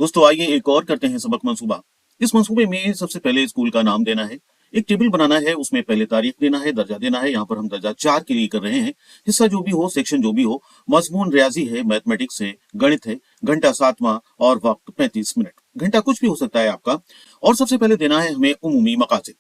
दोस्तों आइए एक और करते हैं सबक मंसूबा। इस मंसूबे में सबसे पहले स्कूल का नाम देना है, एक टेबल बनाना है, उसमें पहले तारीख देना है, दर्जा देना है। यहाँ पर हम दर्जा 4 के लिए कर रहे हैं। हिस्सा जो भी हो, सेक्शन जो भी हो, मजमून रियाजी है, मैथमेटिक्स है, गणित है, घंटा 7वां और वक्त 35 मिनट। घंटा कुछ भी हो सकता है आपका। और सबसे पहले देना है हमें उमूमी मकासद।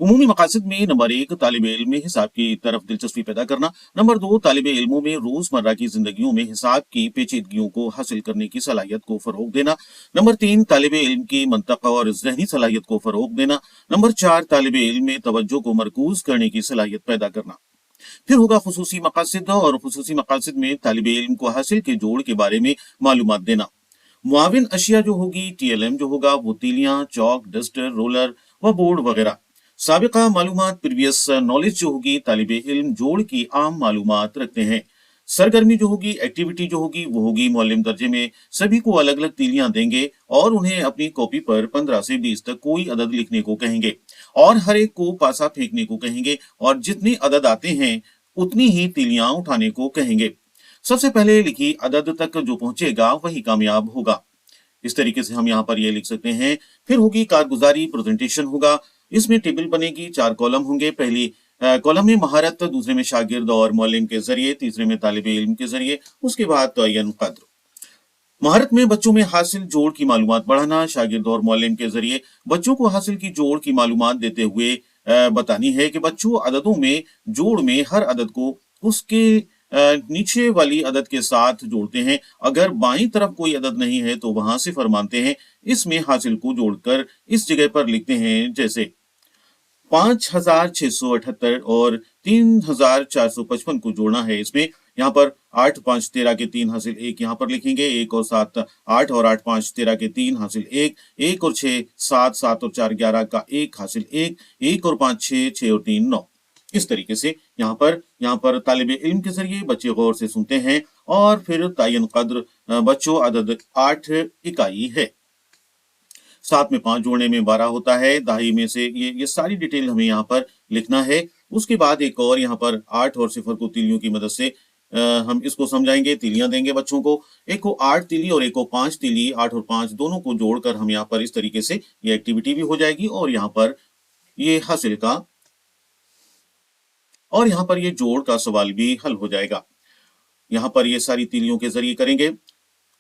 उमूमी मकासद में नंबर 1 तालिब इल्म में हिसाब की तरफ दिलचस्पी पैदा करना। नंबर 2 तालिब इल्मों में रोजमर्रा की जिंदगियों में हिसाब की पेचीदगियों को हासिल करने की सलाहियत को फरोग देना। नंबर 3 तालिब इल्म की मंतक़ और ज़हनी सलाहियत को फरोग देना। नंबर 4 तालिब इल्म में तवज्जो को मरकूज करने की सलाहियत पैदा करना। फिर होगा खुसूसी मकासद, और खुसूसी मकासद में तालिब इल्म को हासिल के जोड़ के बारे में मालूमात देना। मुआविन अशिया जो होगी, TLM जो होगा, वो तीलियां, चौक, डस्टर, रोलर व बोर्ड वगैरह। साबिका मालूमात, प्रीवियस नॉलेज जो होगी, तालिब इल्म जोड़ की आम मालूमात रखते हैं। सरगर्मी जो होगी, एक्टिविटी जो होगी, वो होगी मुअल्लिम दर्जे में सभी को अलग अलग तीलियां देंगे और उन्हें अपनी कॉपी पर 15 से 20 तक कोई अदद लिखने को कहेंगे और हर एक को पासा फेंकने को कहेंगे और जितने अदद आते हैं उतनी ही तीलियां उठाने को कहेंगे। सबसे पहले लिखी अदद तक जो पहुंचेगा वही कामयाब होगा। इस तरीके से हम यहाँ पर ये लिख सकते हैं। फिर होगी कारगुजारी, प्रेजेंटेशन होगा। इसमें टेबल बनेगी, 4 कॉलम होंगे। पहली कॉलम में महारत, दूसरे में शागिर्द और मुअल्लिम के जरिए, तीसरे में तालिब इल्म के जरिए, उसके बाद तयन कद्र। महारत में बच्चों में हासिल जोड़ की मालूमात बढ़ाना, शागिर्द और मुअल्लिम के जरिए बच्चों को हासिल की जोड़ की मालूमात देते हुए बतानी है कि बच्चों अददों में जोड़ में हर अदद को उसके नीचे वाली अदद के साथ जोड़ते हैं। अगर बाईं तरफ कोई अदद नहीं है तो वहां सिफर मानते हैं। इसमें हासिल को जोड़कर इस जगह पर लिखते हैं, जैसे 5678 और 3455 को जोड़ना है। इसमें यहाँ पर 8 5 13 के 3 हासिल 1 यहाँ पर लिखेंगे, 1 और 7 8 और 8 5 13 के 3 हासिल 1, 1 और 6 7 7 और 4 11 का 1 हासिल 1, 1 और 5 6 6 और 3 9। इस तरीके से यहाँ पर तालिब इल्म के जरिए बच्चे गौर से सुनते हैं। और फिर तयन कद्र, बच्चों अदद 8 इकाई है, 7 में 5 जोड़ने में 12 होता है। दहाई में से ये सारी डिटेल हमें यहाँ पर लिखना है। उसके बाद एक और यहाँ पर 8 और सिफर को तीलियों की मदद से हम इसको समझाएंगे। तीलियां देंगे बच्चों को, एक को 8 तीली और एक को 5 तीली, 8 और 5 दोनों को जोड़कर हम यहाँ पर इस तरीके से ये एक्टिविटी भी हो जाएगी और यहाँ पर ये हासिल का और यहाँ पर ये जोड़ का सवाल भी हल हो जाएगा। यहाँ पर ये सारी तीलियों के जरिए करेंगे।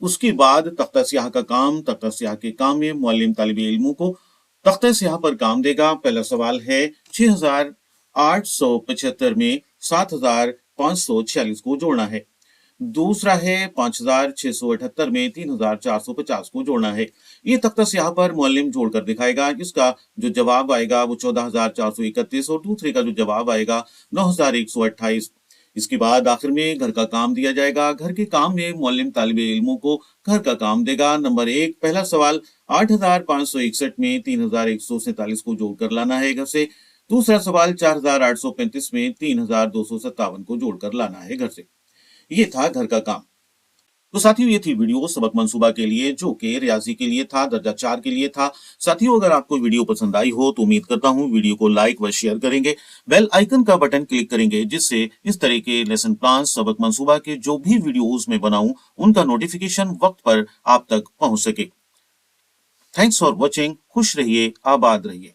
उसके बाद तख्ता स्याह का काम। तख्ता स्याह के काम में मुअल्लिम तालिबे इल्मों को तख्ता स्याह पर काम देगा। पहला सवाल है 6875 में 7546 को जोड़ना है। दूसरा है 5678 में 3450 को जोड़ना है। ये तख्ता स्याह पर मुअल्लिम जोड़कर दिखाएगा। इसका जो जवाब आएगा वो 14431 और दूसरे का जो जवाब आएगा 9128। इसके बाद आखिर में घर का काम दिया जाएगा। घर के काम में मुअल्लिम तालिबे इल्मों को घर का काम देगा। नंबर 1 पहला सवाल 8561 में 3147 को जोड़कर लाना है घर से। दूसरा सवाल 4835 में 3257 को जोड़कर लाना है घर से। ये था घर का काम। तो साथियों ये थी वीडियो सबक मंसूबा के लिए, जो कि रियाजी के लिए था, दर्जा 4 के लिए था। साथियों अगर आपको वीडियो पसंद आई हो तो उम्मीद करता हूं वीडियो को लाइक व शेयर करेंगे, बेल आइकन का बटन क्लिक करेंगे, जिससे इस तरह के लेसन प्लान सबक मंसूबा के जो भी वीडियोस में बनाऊं उनका नोटिफिकेशन वक्त पर आप तक पहुंच सके। Thanks for watching. खुश रहिए, आबाद रहिए।